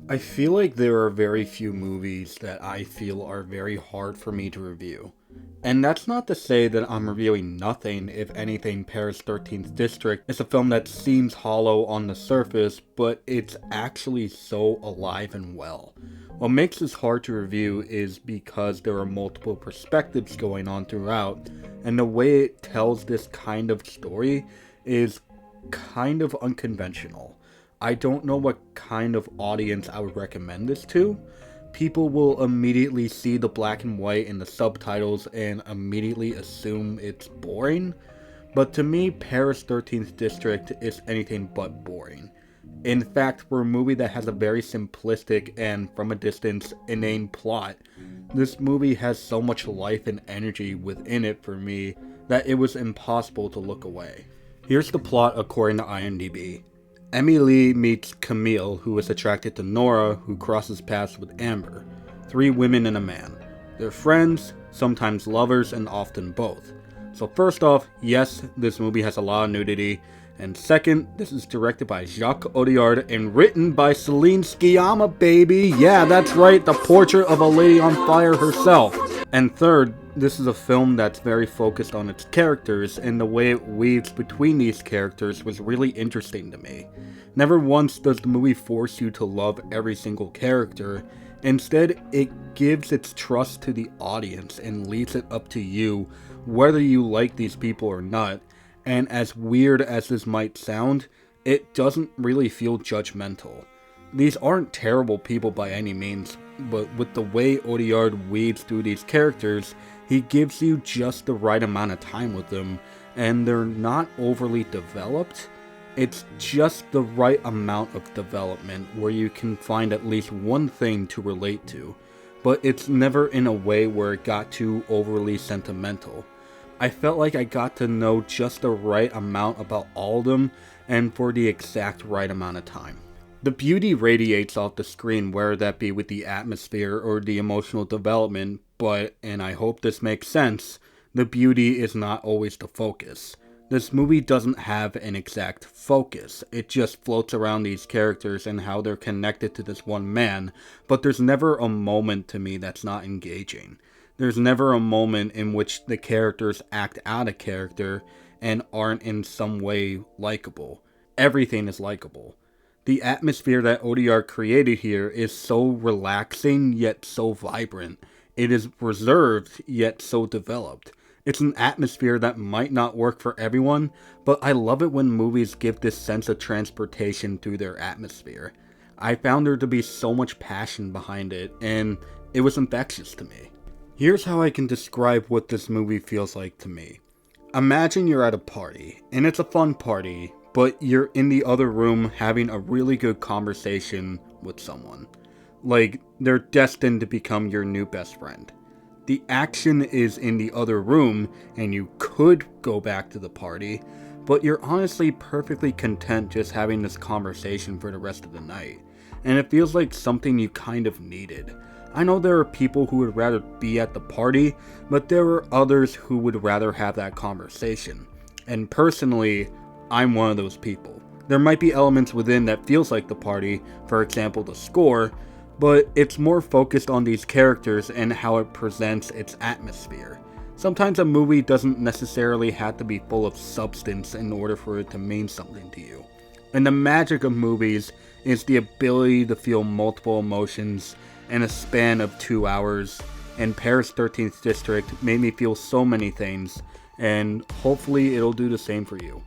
I feel like there are very few movies that I feel are very hard for me to review. And that's not to say that I'm reviewing nothing. If anything, Paris 13th District is a film that seems hollow on the surface, but it's actually so alive and well. What makes this hard to review is because there are multiple perspectives going on throughout, and the way it tells this kind of story is kind of unconventional. I don't know what kind of audience I would recommend this to. People will immediately see the black and white in the subtitles and immediately assume it's boring. But to me, Paris 13th District is anything but boring. In fact, for a movie that has a very simplistic and, from a distance, inane plot, this movie has so much life and energy within it for me that it was impossible to look away. Here's the plot according to IMDb. Emily meets Camille, who is attracted to Nora, who crosses paths with Amber. Three women and a man. They're friends, sometimes lovers, and often both. So first off, yes, this movie has a lot of nudity. And second, this is directed by Jacques Audiard and written by Celine Sciamma, baby! Yeah, that's right, the portrait of a lady on fire herself! And third, this is a film that's very focused on its characters, and the way it weaves between these characters was really interesting to me. Never once does the movie force you to love every single character. Instead, it gives its trust to the audience and leaves it up to you whether you like these people or not. And as weird as this might sound, it doesn't really feel judgmental. These aren't terrible people by any means, but with the way Audiard weaves through these characters, he gives you just the right amount of time with them, and they're not overly developed. It's just the right amount of development where you can find at least one thing to relate to, but it's never in a way where it got too overly sentimental. I felt like I got to know just the right amount about all of them, and for the exact right amount of time. The beauty radiates off the screen, whether that be with the atmosphere or the emotional development, but, and I hope this makes sense, the beauty is not always the focus. This movie doesn't have an exact focus. It just floats around these characters and how they're connected to this one man, but there's never a moment to me that's not engaging. There's never a moment in which the characters act out of character and aren't in some way likable. Everything is likable. The atmosphere that Audiard created here is so relaxing yet so vibrant. It is reserved yet so developed. It's an atmosphere that might not work for everyone, but I love it when movies give this sense of transportation through their atmosphere. I found there to be so much passion behind it, and it was infectious to me. Here's how I can describe what this movie feels like to me. Imagine you're at a party, and it's a fun party, but you're in the other room having a really good conversation with someone. Like, they're destined to become your new best friend. The action is in the other room, and you could go back to the party, but you're honestly perfectly content just having this conversation for the rest of the night. And it feels like something you kind of needed. I know there are people who would rather be at the party, but there are others who would rather have that conversation. And personally, I'm one of those people. There might be elements within that feels like the party, for example the score, but it's more focused on these characters and how it presents its atmosphere. Sometimes a movie doesn't necessarily have to be full of substance in order for it to mean something to you. And the magic of movies is the ability to feel multiple emotions in a span of 2 hours, and Paris 13th District made me feel so many things, and hopefully it'll do the same for you.